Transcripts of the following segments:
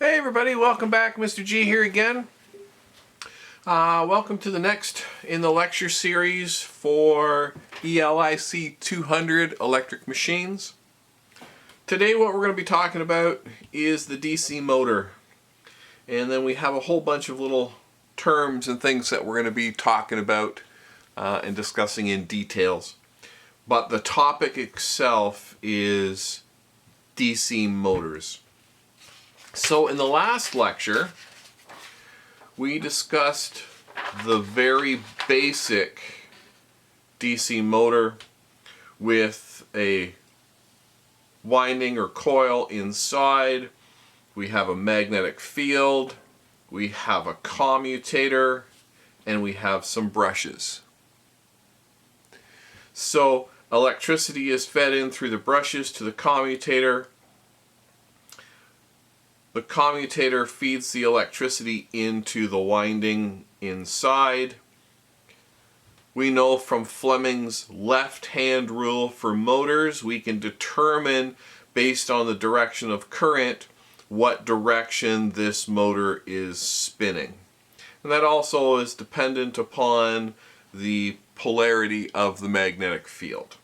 Hey everybody, welcome back. Mr. G here again. Welcome to the next in the lecture series for ELIC 200 electric machines. Today what we're going to be talking about is the DC motor. And then we have a whole bunch of little terms and things that we're going to be talking about and discussing in details. But the topic itself is DC motors. So in the last lecture, we discussed the very basic DC motor with a winding or coil inside. We have a magnetic field, we have a commutator, and we have some brushes. So electricity is fed in through the brushes to the commutator. The commutator feeds the electricity into the winding inside. We know from Fleming's left-hand rule for motors, we can determine based on the direction of current what direction this motor is spinning. And that also is dependent upon the polarity of the magnetic field.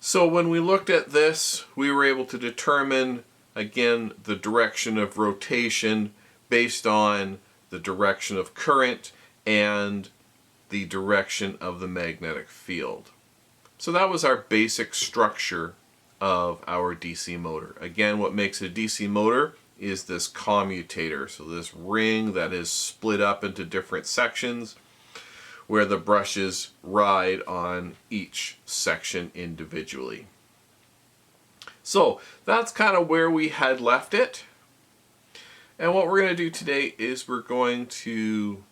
So when we looked at this, we were able to determine again the direction of rotation based on the direction of current and the direction of the magnetic field. So that was our basic structure of our DC motor. Again, what makes a DC motor is this commutator. So this ring that is split up into different sections where the brushes ride on each section individually. So that's kind of where we had left it. And what we're going to do today is we're going to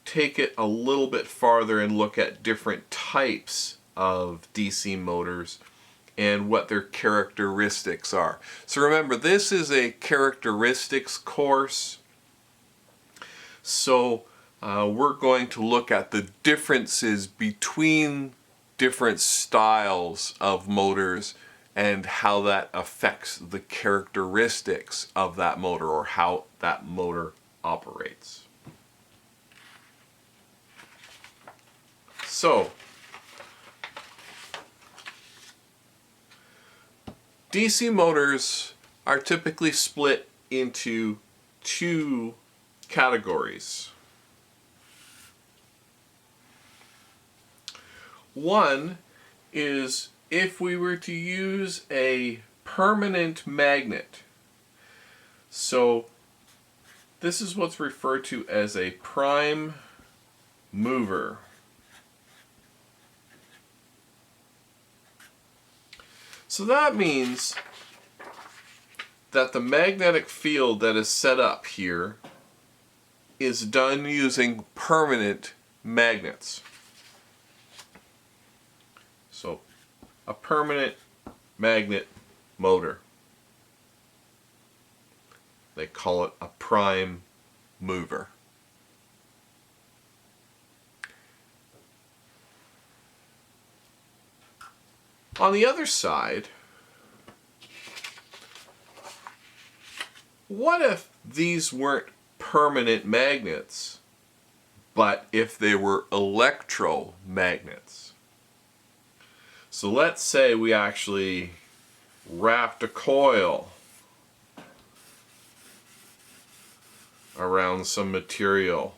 take it a little bit farther and look at different types of DC motors and what their characteristics are. So remember, this is a characteristics course. So we're going to look at the differences between different styles of motors and how that affects the characteristics of that motor or how that motor operates. So, DC motors are typically split into two categories. One is if we were to use a permanent magnet. So this is what's referred to as a prime mover. So that means that the magnetic field that is set up here is done using permanent magnets. So a permanent magnet motor. They call it a prime mover. On the other side, what if these weren't permanent magnets, but if they were electromagnets? So let's say we actually wrapped a coil around some material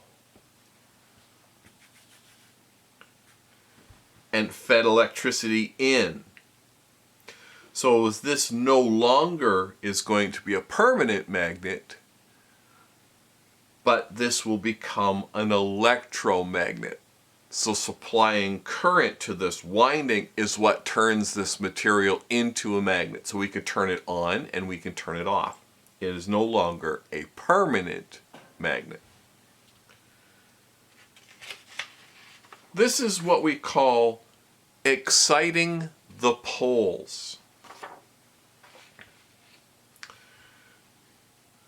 and fed electricity in. So this no longer is going to be a permanent magnet, but this will become an electromagnet. So supplying current to this winding is what turns this material into a magnet. So we can turn it on and we can turn it off. It is no longer a permanent magnet. This is what we call exciting the poles.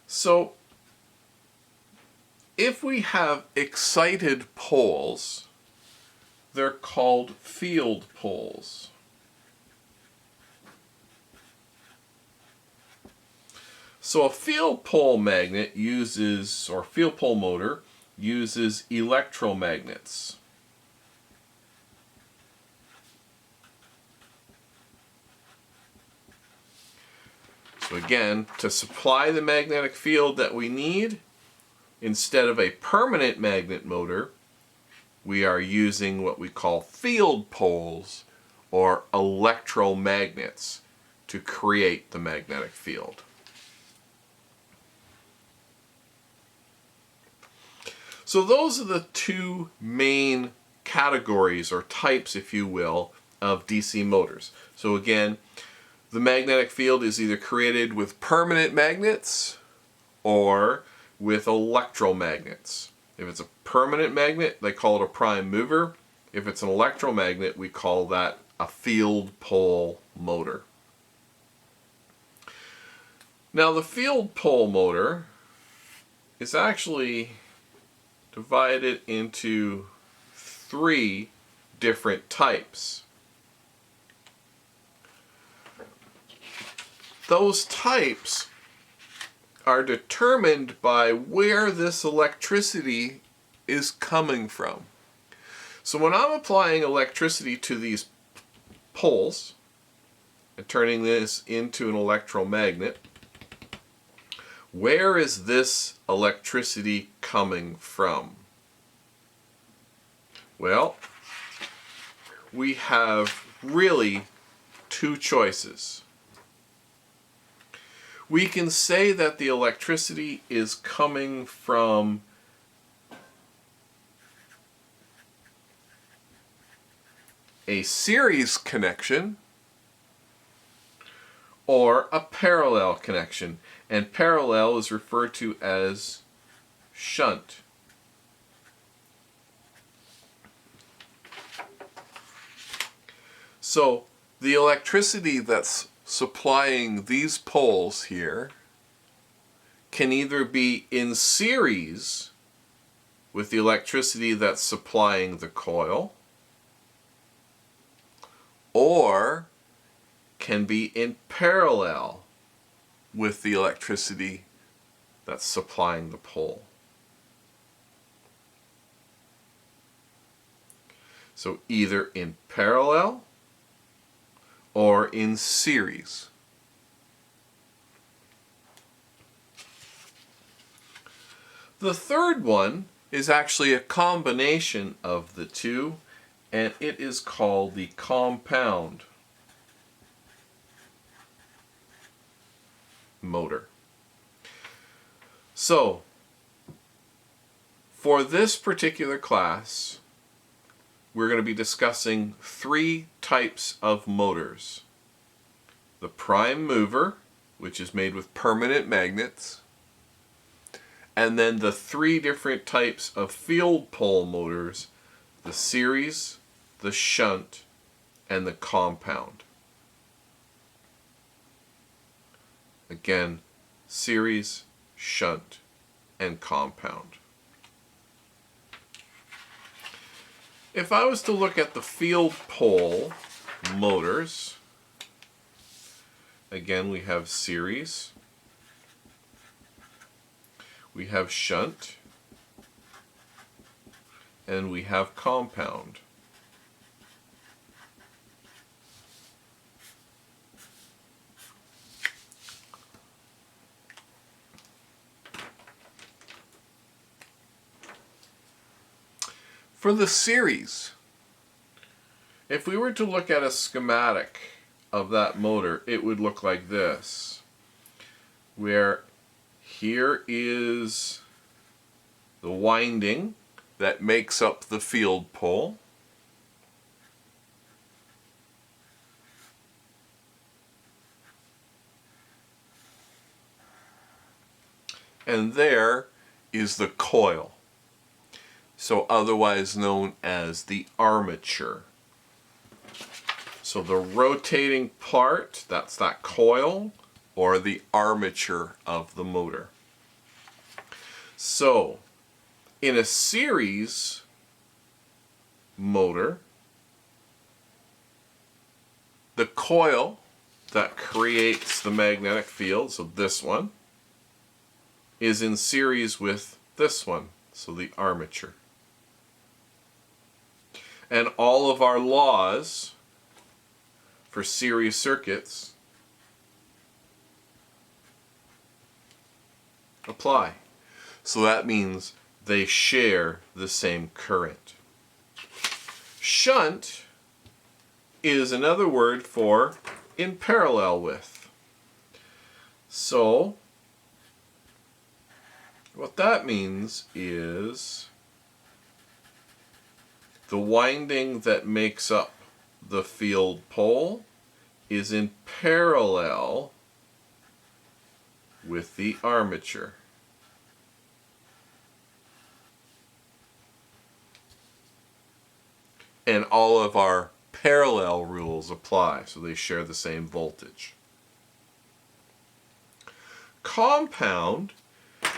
So if we have excited poles, they're called field poles. So a field pole magnet uses, or field pole motor uses electromagnets. So again, to supply the magnetic field that we need, instead of a permanent magnet motor, we are using what we call field poles or electromagnets to create the magnetic field. So those are the two main categories or types, if you will, of DC motors. So again, the magnetic field is either created with permanent magnets or with electromagnets. If it's a permanent magnet, they call it a prime mover. If it's an electromagnet, we call that a field pole motor. Now the field pole motor is actually divided into three different types. Those types are determined by where this electricity is coming from. So when I'm applying electricity to these poles and turning this into an electromagnet, where is this electricity coming from? Well, we have really two choices. We can say that the electricity is coming from a series connection or a parallel connection. And parallel is referred to as shunt. So the electricity that's supplying these poles here can either be in series with the electricity that's supplying the coil, or can be in parallel with the electricity that's supplying the pole. So either in parallel or in series. The third one is actually a combination of the two, and it is called the compound motor. So, for this particular class, we're going to be discussing three types of motors. The prime mover, which is made with permanent magnets, and then the three different types of field pole motors, the series, the shunt, and the compound. Again, series, shunt, and compound. If I was to look at the field pole motors, again we have series, we have shunt, and we have compound. For the series, if we were to look at a schematic of that motor, it would look like this, where here is the winding that makes up the field pole. And there is the coil, so otherwise known as the armature. So the rotating part, that's that coil, or the armature of the motor. So, in a series motor, the coil that creates the magnetic field, so this one, is in series with this one, so the armature. And all of our laws for series circuits apply. So that means they share the same current. Shunt is another word for in parallel with. So what that means is the winding that makes up the field pole is in parallel with the armature. And all of our parallel rules apply, so they share the same voltage. Compound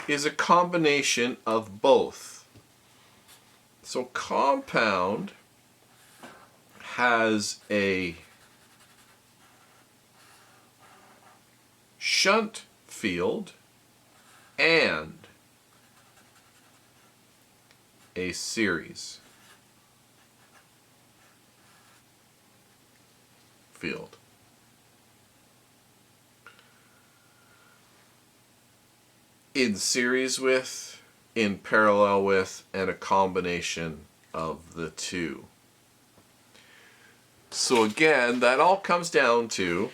is a combination of both. So compound has a shunt field and a series field. In series with, in parallel with, and a combination of the two. So again, that all comes down to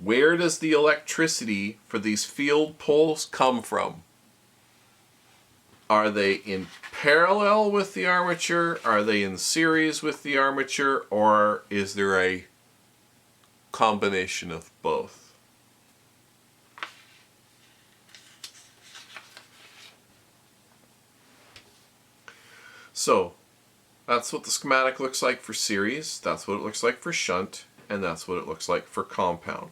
where does the electricity for these field poles come from? Are they in parallel with the armature? Are they in series with the armature? Or is there a combination of both? So that's what the schematic looks like for series, that's what it looks like for shunt, and that's what it looks like for compound.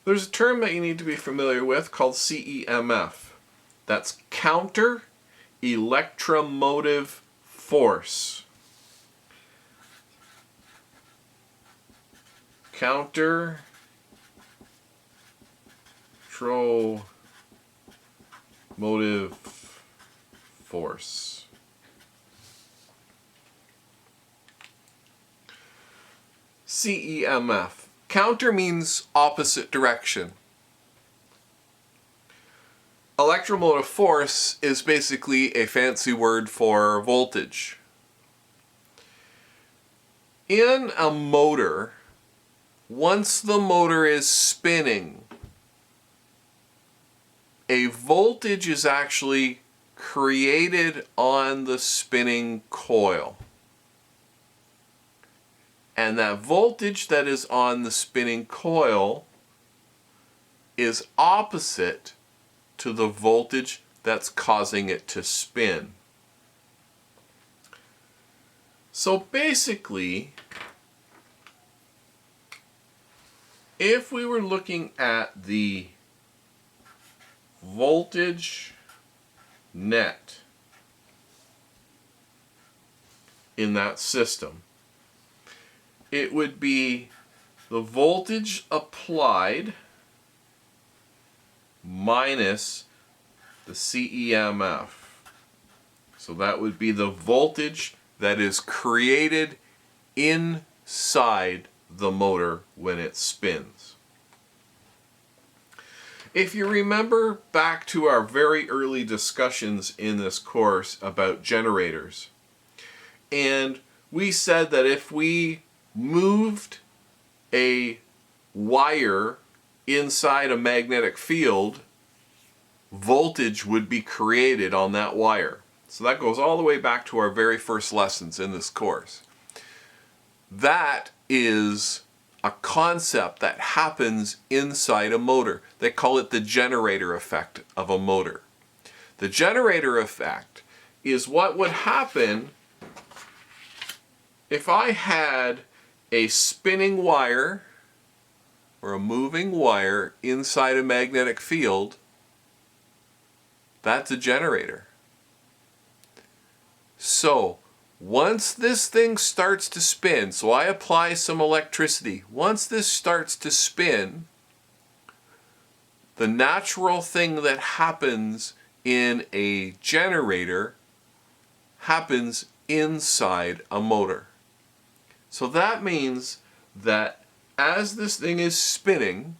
There's a term that you need to be familiar with called CEMF. That's counter electromotive force. Counter motive force. CEMF. Counter means opposite direction. Electromotive force is basically a fancy word for voltage. In a motor, once the motor is spinning, a voltage is actually created on the spinning coil. And that voltage that is on the spinning coil is opposite to the voltage that's causing it to spin. So basically, if we were looking at the voltage net in that system, it would be the voltage applied minus the CEMF. So that would be the voltage that is created inside the motor when it spins. If you remember back to our very early discussions in this course about generators, and we said that if we moved a wire inside a magnetic field, voltage would be created on that wire. So that goes all the way back to our very first lessons in this course. That is a concept that happens inside a motor. They call it the generator effect of a motor. The generator effect is what would happen if I had a spinning wire or a moving wire inside a magnetic field, that's a generator. So once this thing starts to spin, so I apply some electricity, once this starts to spin, the natural thing that happens in a generator happens inside a motor. So that means that as this thing is spinning,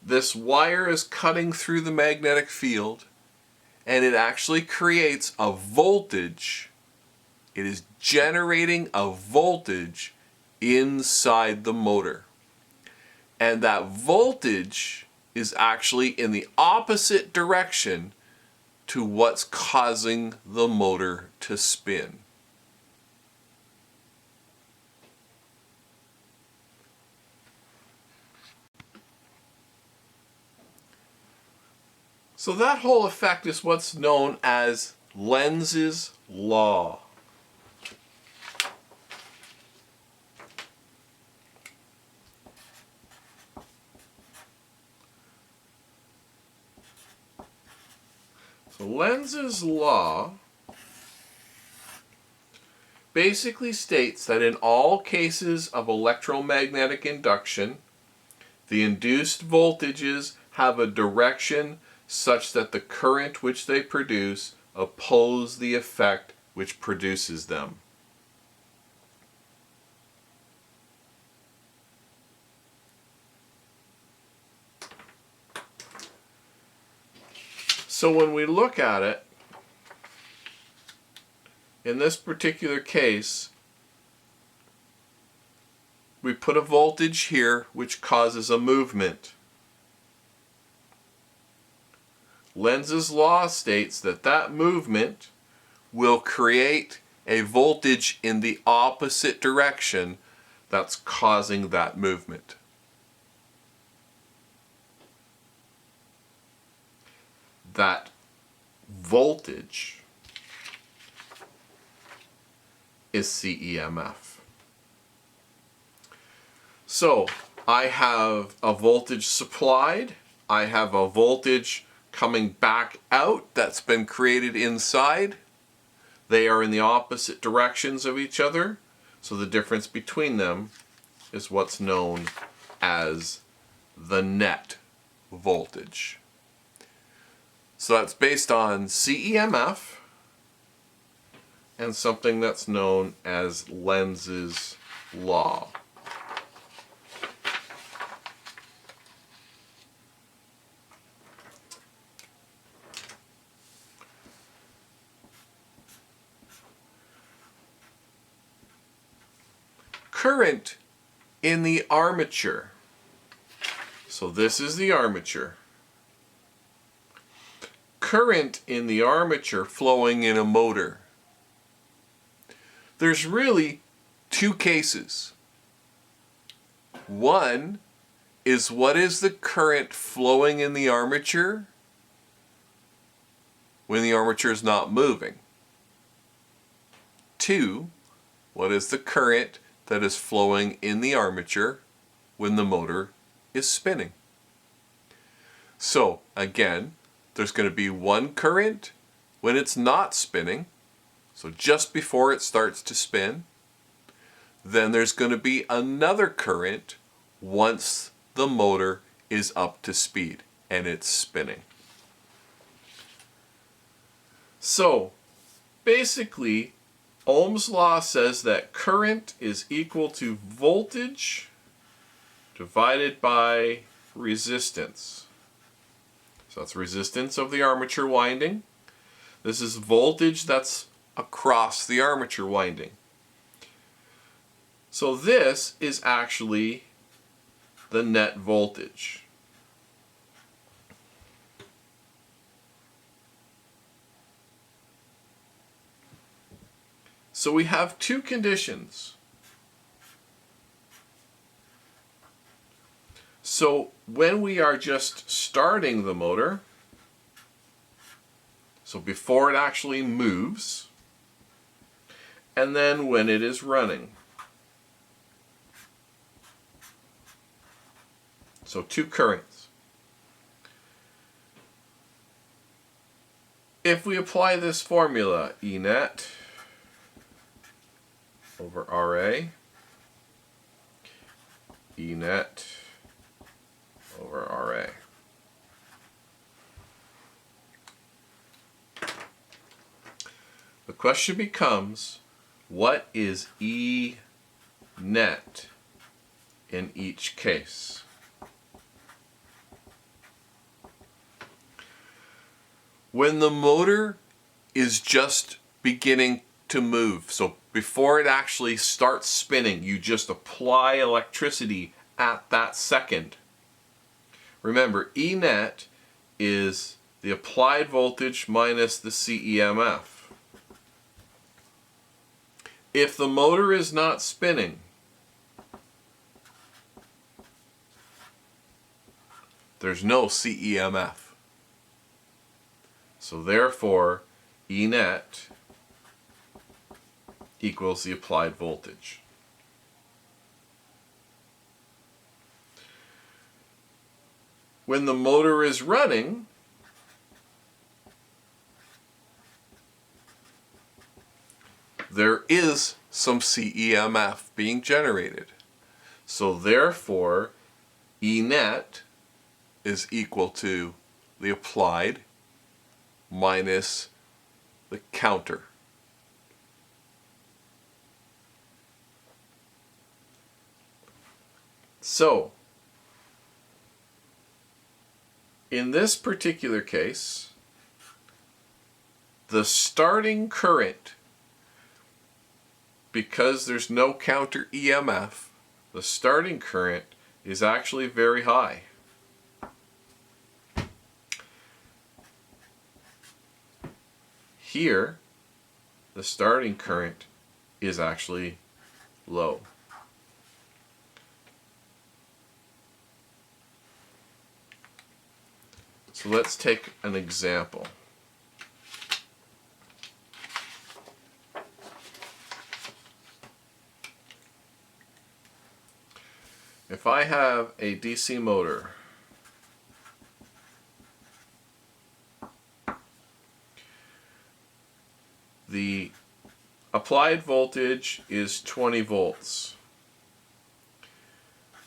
this wire is cutting through the magnetic field, and it actually creates a voltage. It is generating a voltage inside the motor. And that voltage is actually in the opposite direction to what's causing the motor to spin. So that whole effect is what's known as Lenz's law. So Lenz's law basically states that in all cases of electromagnetic induction, the induced voltages have a direction such that the current which they produce oppose the effect which produces them. So when we look at it, in this particular case, we put a voltage here which causes a movement. Lenz's law states that that movement will create a voltage in the opposite direction that's causing that movement. That voltage is CEMF. So I have a voltage supplied, I have a voltage coming back out that's been created inside. They are in the opposite directions of each other, so the difference between them is what's known as the net voltage. So that's based on CEMF and something that's known as Lenz's law. Current in the armature. So this is the armature. Current in the armature flowing in a motor. There's really two cases. One is, what is the current flowing in the armature when the armature is not moving? Two, what is the current that is flowing in the armature when the motor is spinning? So again, there's going to be one current when it's not spinning, so just before it starts to spin. Then there's going to be another current once the motor is up to speed and it's spinning. So basically, Ohm's law says that current is equal to voltage divided by resistance. So that's resistance of the armature winding. This is voltage that's across the armature winding. So this is actually the net voltage. So we have two conditions. So when we are just starting the motor, so before it actually moves, and then when it is running. So two currents. If we apply this formula, E net over RA, E net over RA. The question becomes, what is E net in each case? When the motor is just beginning to move, so before it actually starts spinning, you just apply electricity at that second. Remember, E net is the applied voltage minus the CEMF. If the motor is not spinning, there's no CEMF. So therefore, E net equals the applied voltage. When the motor is running, there is some CEMF being generated. So therefore, E net is equal to the applied minus the counter. So, in this particular case, the starting current, because there's no counter EMF, the starting current is actually very high. Here, the starting current is actually low. So let's take an example. If I have a DC motor the applied voltage is 20 volts.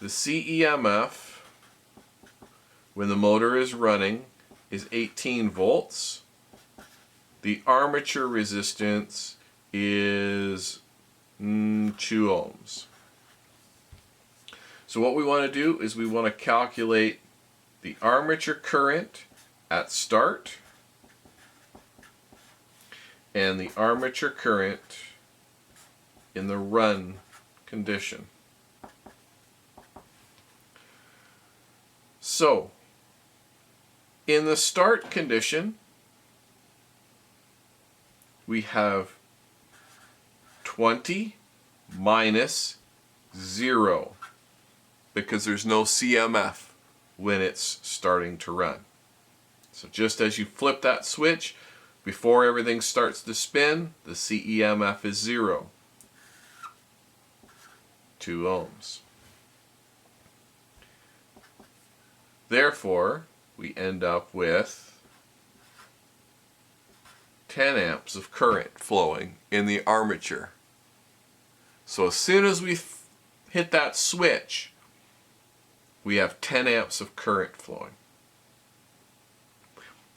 The CEMF, when the motor is running, is 18 volts. The armature resistance is 2 ohms. So what we want to do is we want to calculate the armature current at start and the armature current in the run condition. So, in the start condition, we have 20 minus 0 because there's no CMF when it's starting to run. So just as you flip that switch, before everything starts to spin, the CEMF is 0. 2 ohms. Therefore, we end up with 10 amps of current flowing in the armature. So as soon as we hit that switch, we have 10 amps of current flowing.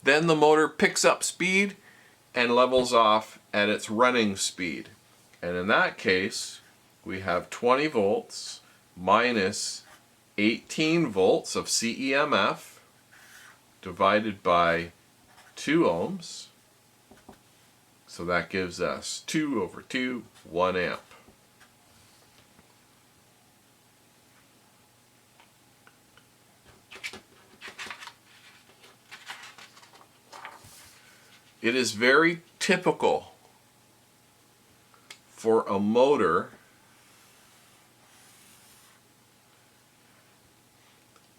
Then the motor picks up speed and levels off at its running speed. And in that case, we have 20 volts minus 18 volts of CEMF divided by 2 ohms. So that gives us 2 over 2, 1 amp. It is very typical for a motor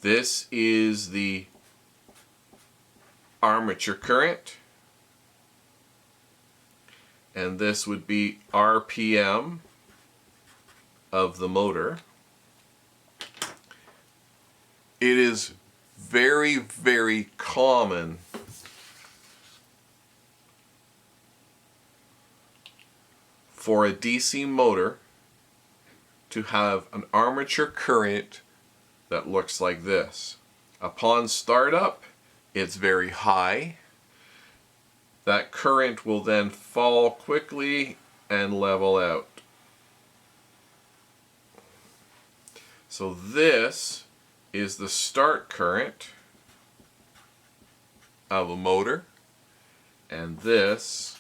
this is the armature current, and this would be RPM of the motor. it is very, very common for a DC motor to have an armature current that looks like this. Upon startup, it's very high. That current will then fall quickly and level out. So this is the start current of a motor, and this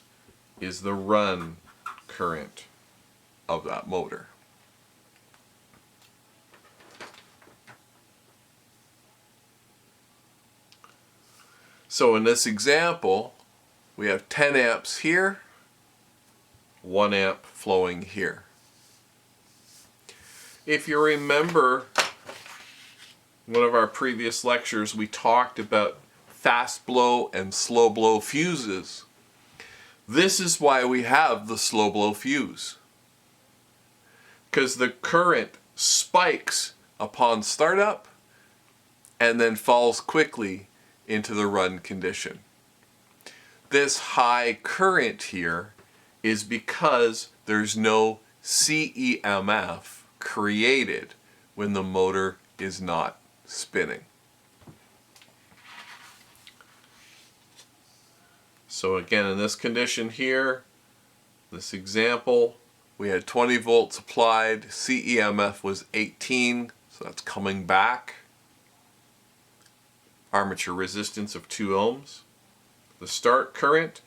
is the run current of that motor. So in this example, we have 10 amps here, 1 amp flowing here. If you remember one of our previous lectures, we talked about fast blow and slow blow fuses. This is why we have the slow blow fuse, because the current spikes upon startup and then falls quickly into the run condition. This high current here is because there's no CEMF created when the motor is not spinning. So again, in this condition here, this example, we had 20 volts applied, CEMF was 18, so that's coming back. Armature resistance of 2 ohms. The start current,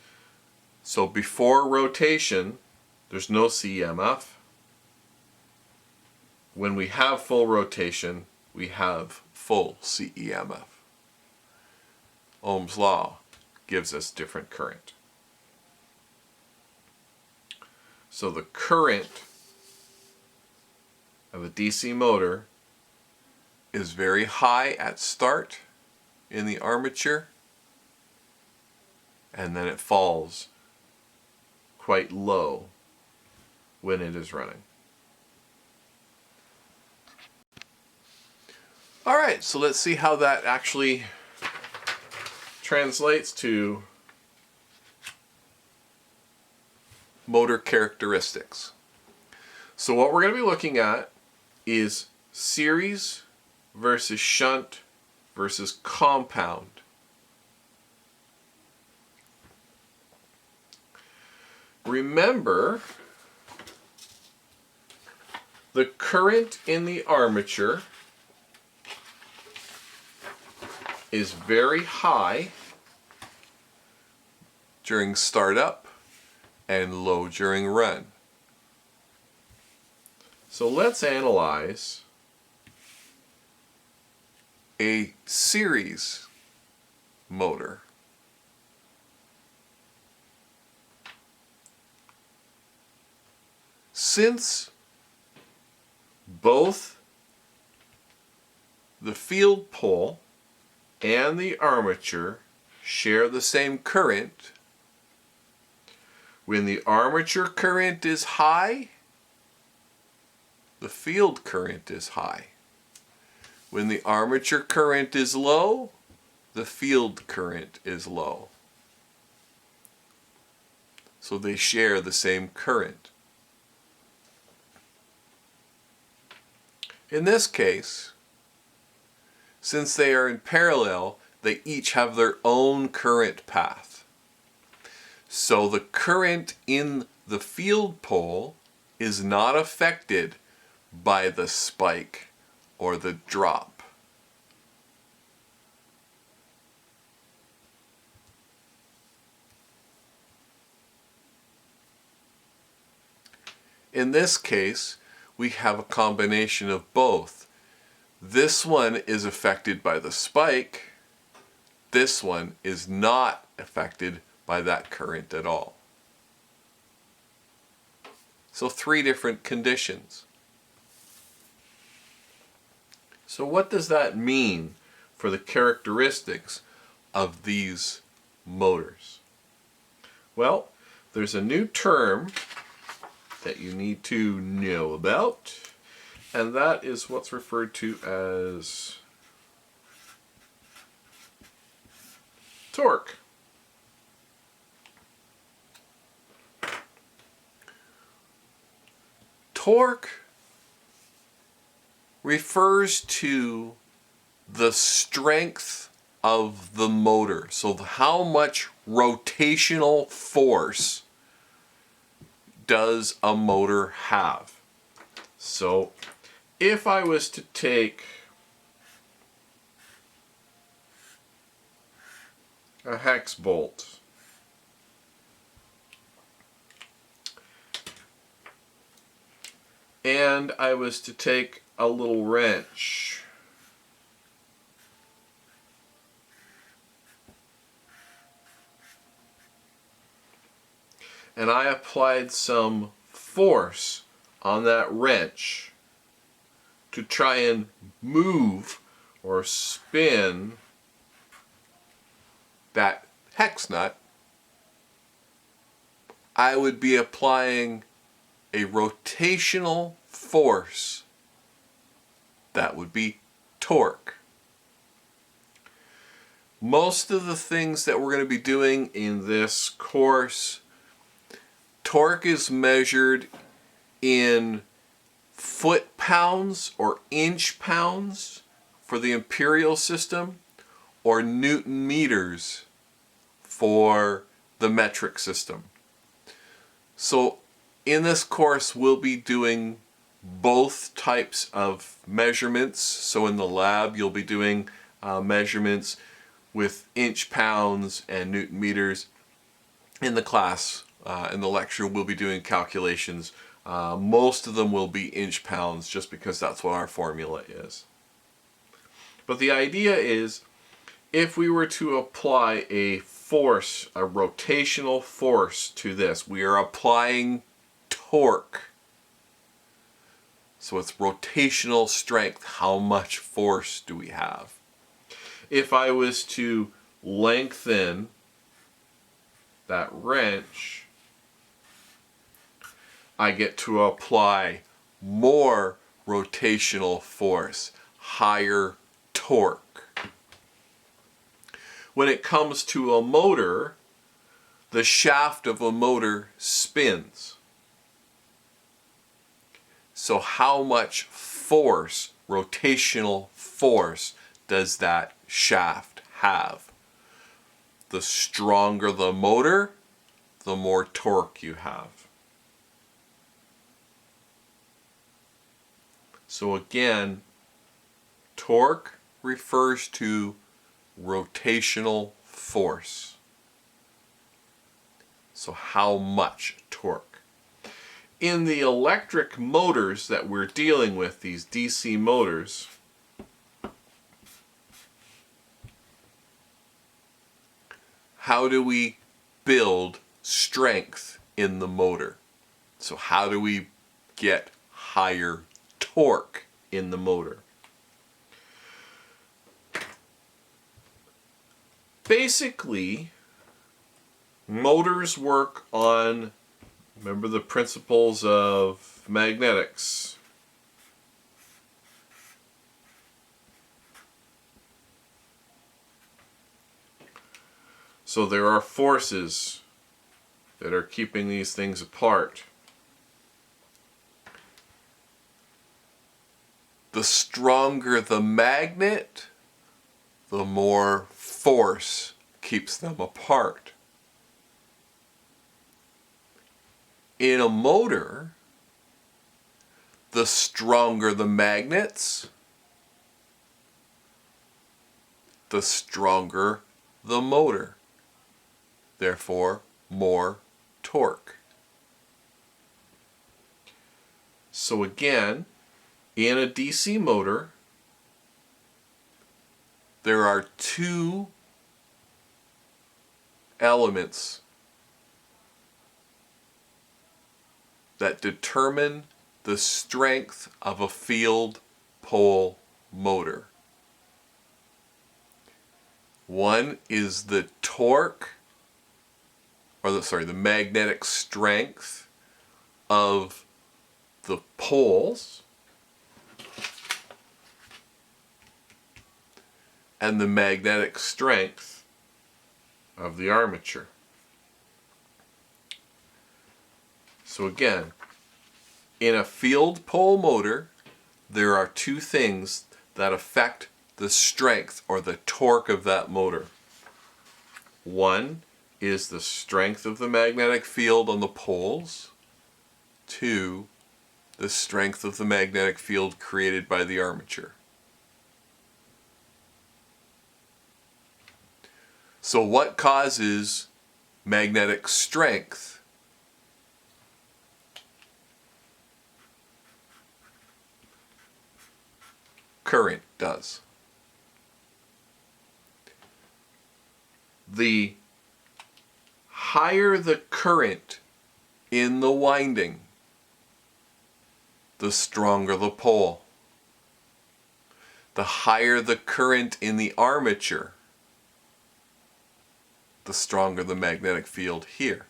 so before rotation, there's no CEMF. When we have full rotation, we have full CEMF. Ohm's law gives us different current. So the current of a DC motor is very high at start in the armature, and then it falls quite low when it is running. Alright, so let's see how that actually translates to motor characteristics. So what we're going to be looking at is series versus shunt versus compound. Remember, the current in the armature is very high during startup and low during run. So let's analyze a series motor. Since both the field pole and the armature share the same current, when the armature current is high, the field current is high. When the armature current is low, the field current is low. So they share the same current. In this case, since they are in parallel, they each have their own current path. So the current in the field pole is not affected by the spike or the drop. In this case, we have a combination of both. This one is affected by the spike. This one is not affected by that current at all. So 3 different conditions. So what does that mean for the characteristics of these motors? Well, there's a new term that you need to know about, and that is what's referred to as torque. Torque refers to the strength of the motor. So how much rotational force does a motor have? So if I was to take a hex bolt and I was to take a little wrench and I applied some force on that wrench to try and move or spin that hex nut, I would be applying a rotational force. That would be torque. Most of the things that we're going to be doing in this course, torque is measured in foot-pounds or inch-pounds for the imperial system, or Newton meters for the metric system. So in this course we'll be doing both types of measurements. So in the lab you'll be doing measurements with inch pounds and Newton meters. In the class, in the lecture, we'll be doing calculations. Most of them will be inch pounds just because that's what our formula is. But the idea is, if we were to apply a force, a rotational force to this, we are applying torque. So it's rotational strength. How much force do we have? If I was to lengthen that wrench, I get to apply more rotational force, higher torque. When it comes to a motor, the shaft of a motor spins. So how much force, rotational force, does that shaft have? The stronger the motor, the more torque you have. So again, torque refers to rotational force. So how much torque? In the electric motors that we're dealing with, these DC motors, how do we build strength in the motor? So how do we get higher torque in the motor? Basically, motors work on, remember the principles of magnetics. So there are forces that are keeping these things apart. The stronger the magnet, the more force keeps them apart. In a motor, the stronger the magnets, the stronger the motor. Therefore, more torque. So again, in a DC motor, there are two elements that determine the strength of a field pole motor. One is the torque, or the magnetic strength of the poles, and the magnetic strength of the armature. So again, in a field pole motor, there are two things that affect the strength or the torque of that motor. One is the strength of the magnetic field on the poles. Two, the strength of the magnetic field created by the armature. So what causes magnetic strength? Current does. The higher the current in the winding, the stronger the pole. The higher the current in the armature, the stronger the magnetic field here.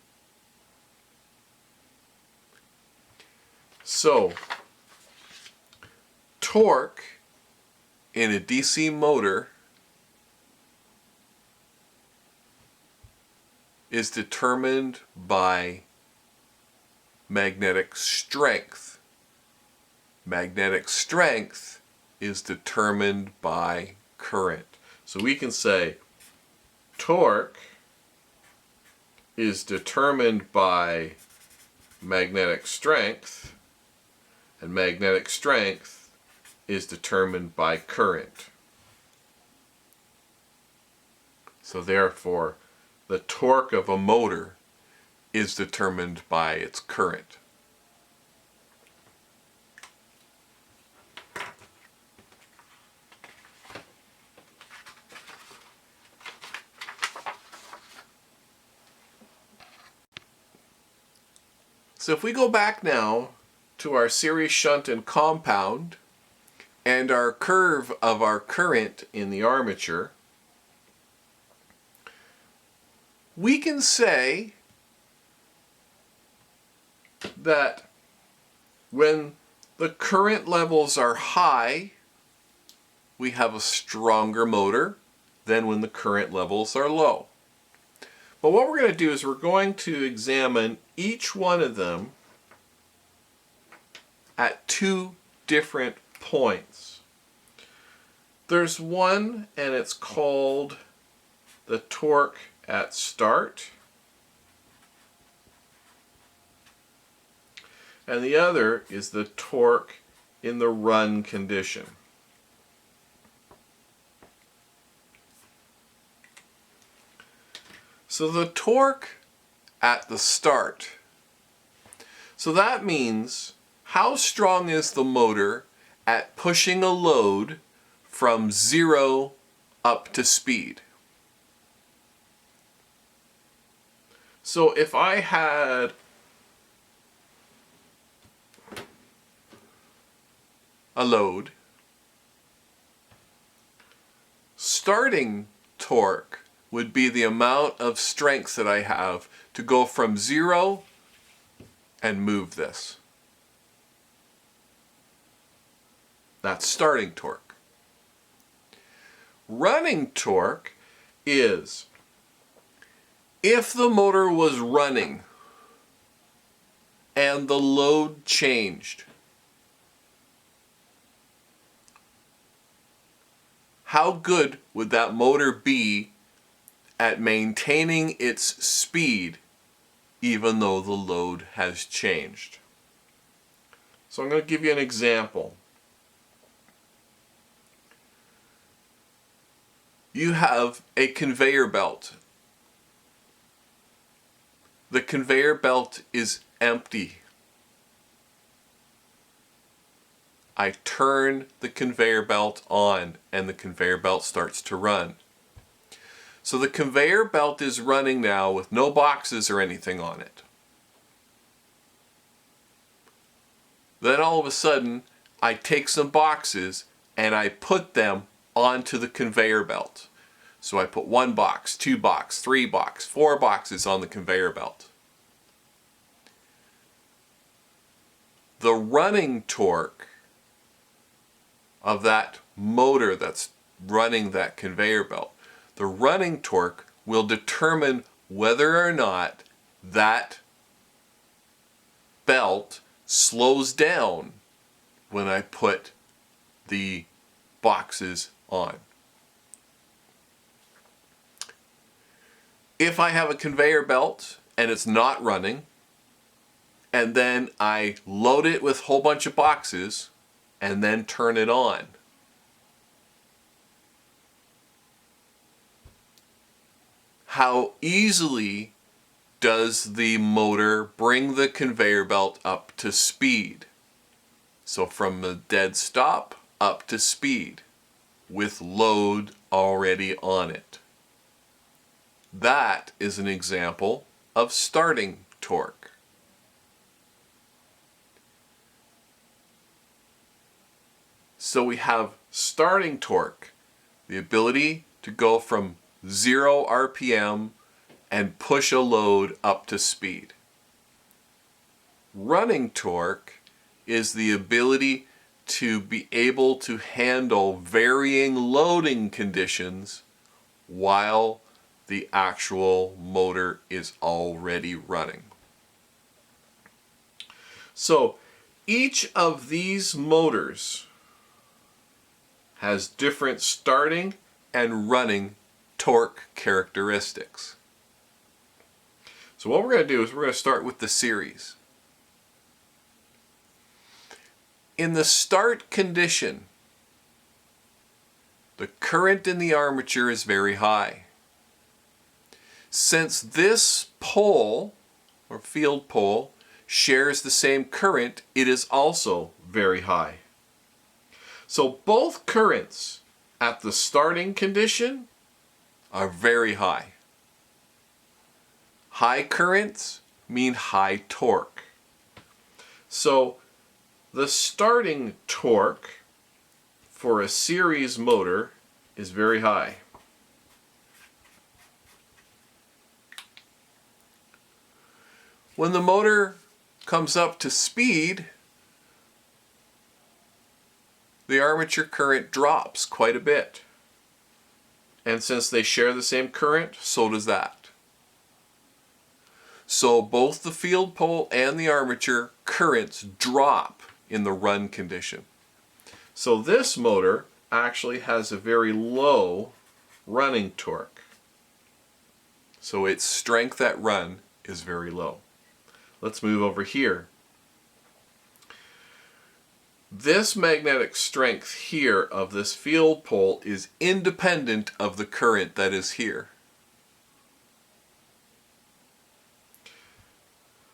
So, torque in a DC motor is determined by magnetic strength. Magnetic strength is determined by current. So we can say torque is determined by magnetic strength, and magnetic strength is determined by current. So therefore, the torque of a motor is determined by its current. So if we go back now to our series shunt and compound and our curve of our current in the armature, we can say that when the current levels are high, we have a stronger motor than when the current levels are low. But what we're going to do is we're going to examine each one of them at two different points. There's one, and it's called the torque at start. And the other is the torque in the run condition. So the torque at the start. So that means how strong is the motor at pushing a load from 0 up to speed. So if I had a load, starting torque would be the amount of strength that I have to go from 0 and move this. That's starting torque. Running torque is if the motor was running and the load changed, how good would that motor be at maintaining its speed even though the load has changed? So I'm going to give you an example. You have a conveyor belt. The conveyor belt is empty. I turn the conveyor belt on and the conveyor belt starts to run. So the conveyor belt is running now with no boxes or anything on it. Then all of a sudden, I take some boxes and I put them onto the conveyor belt. So I put 1 box, 2 box, 3 box, 4 boxes on the conveyor belt. The running torque of that motor that's running that conveyor belt, the running torque will determine whether or not that belt slows down when I put the boxes on. If I have a conveyor belt and it's not running, and then I load it with a whole bunch of boxes and then turn it on, how easily does the motor bring the conveyor belt up to speed? So from the dead stop up to speed with load already on it. That is an example of starting torque. So we have starting torque, the ability to go from 0 RPM and push a load up to speed. Running torque is the ability to be able to handle varying loading conditions while the actual motor is already running. So each of these motors has different starting and running torque characteristics. So what we're going to do is we're going to start with the series. In the start condition, the current in the armature is very high. Since this pole, or field pole, shares the same current, it is also very high. So both currents at the starting condition are very high. High currents mean high torque. So the starting torque for a series motor is very high. When the motor comes up to speed, the armature current drops quite a bit. And since they share the same current, so does that. So both the field pole and the armature currents drop in the run condition. So this motor actually has a very low running torque. So its strength at run is very low. Let's move over here. This magnetic strength here of this field pole is independent of the current that is here.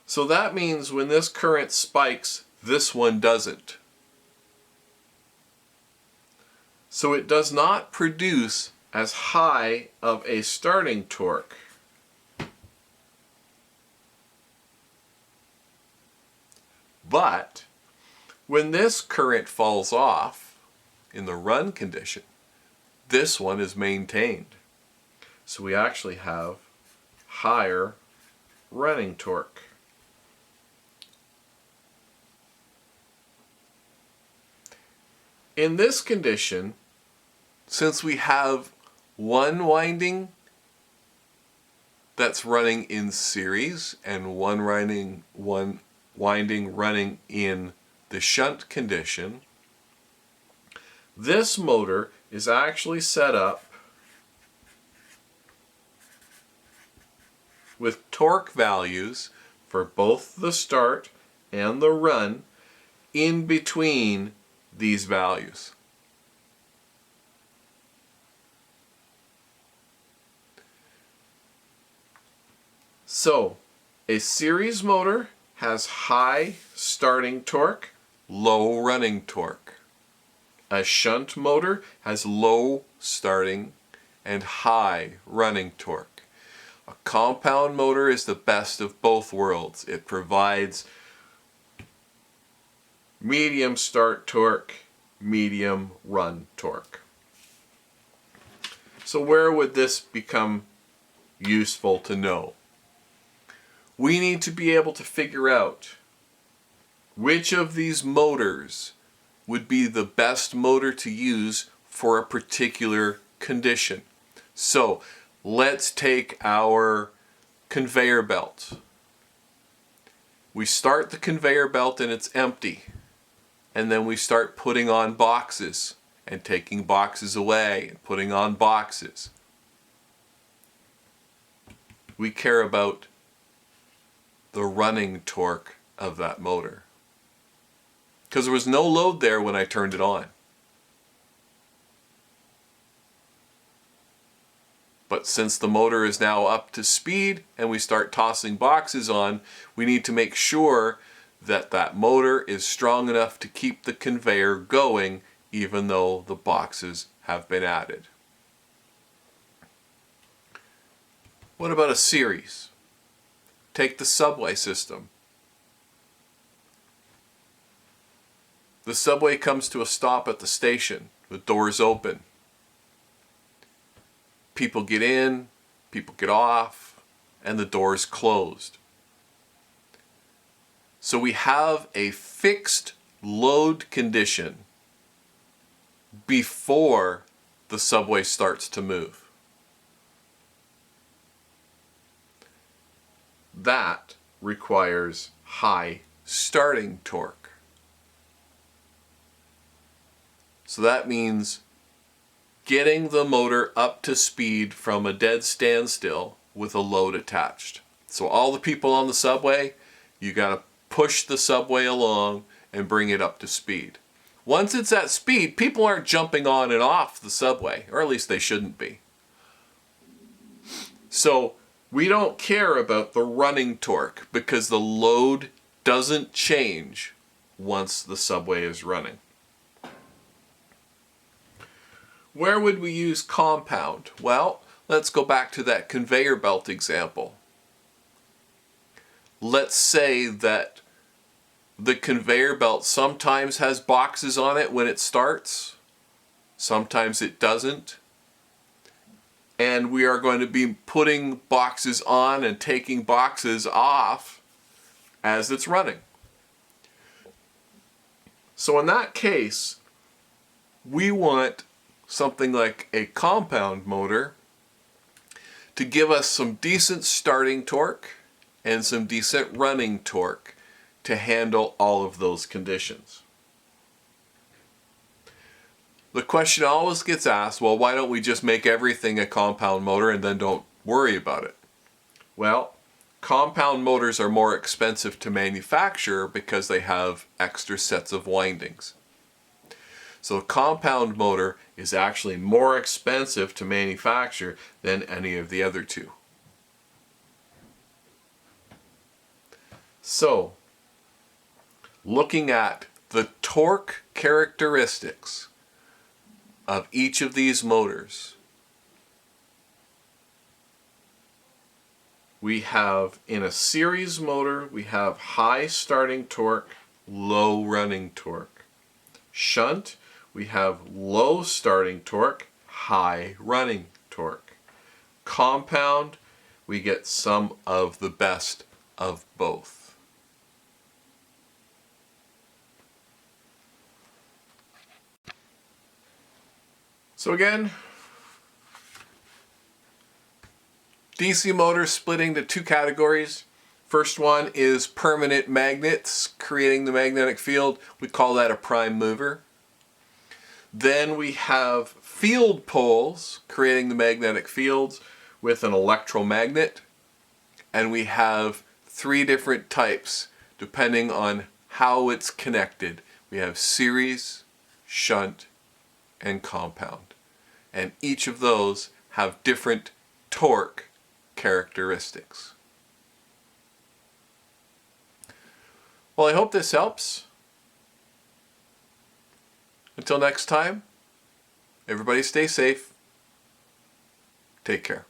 So that means when this current spikes, this one doesn't. So it does not produce as high of a starting torque. But when this current falls off in the run condition, this one is maintained. So we actually have higher running torque. In this condition, since we have one winding that's running in series and one winding running in the shunt condition, this motor is actually set up with torque values for both the start and the run in between these values. So, a series motor has high starting torque, low running torque. A shunt motor has low starting and high running torque. A compound motor is the best of both worlds. It provides medium start torque, medium run torque. So where would this become useful to know? We need to be able to figure out which of these motors would be the best motor to use for a particular condition. So let's take our conveyor belt. We start the conveyor belt and it's empty. And then we start putting on boxes and taking boxes away and putting on boxes. We care about the running torque of that motor, because there was no load there when I turned it on. But since the motor is now up to speed and we start tossing boxes on, we need to make sure that that motor is strong enough to keep the conveyor going even though the boxes have been added. What about a series? Take the subway system. The subway comes to a stop at the station. The doors open. People get in, people get off, and the doors closed. So we have a fixed load condition before the subway starts to move. That requires high starting torque. So that means getting the motor up to speed from a dead standstill with a load attached. So all the people on the subway, you got to push the subway along and bring it up to speed. Once it's at speed, people aren't jumping on and off the subway, or at least they shouldn't be. So we don't care about the running torque because the load doesn't change once the subway is running. Where would we use compound? Well, let's go back to that conveyor belt example. Let's say that the conveyor belt sometimes has boxes on it when it starts, sometimes it doesn't. And we are going to be putting boxes on and taking boxes off as it's running. So in that case, we want something like a compound motor to give us some decent starting torque and some decent running torque to handle all of those conditions. The question always gets asked, well, why don't we just make everything a compound motor and then don't worry about it? Well, compound motors are more expensive to manufacture because they have extra sets of windings. So a compound motor is actually more expensive to manufacture than any of the other two. So, looking at the torque characteristics of each of these motors, we have in a series motor, we have high starting torque, low running torque. Shunt, we have low starting torque, high running torque. Compound, we get some of the best of both. So again, DC motors split into two categories. First one is permanent magnets creating the magnetic field. We call that a prime mover. Then we have field poles creating the magnetic fields with an electromagnet. And we have three different types depending on how it's connected. We have series, shunt, and compound. And each of those have different torque characteristics. Well, I hope this helps. Until next time, everybody stay safe. Take care.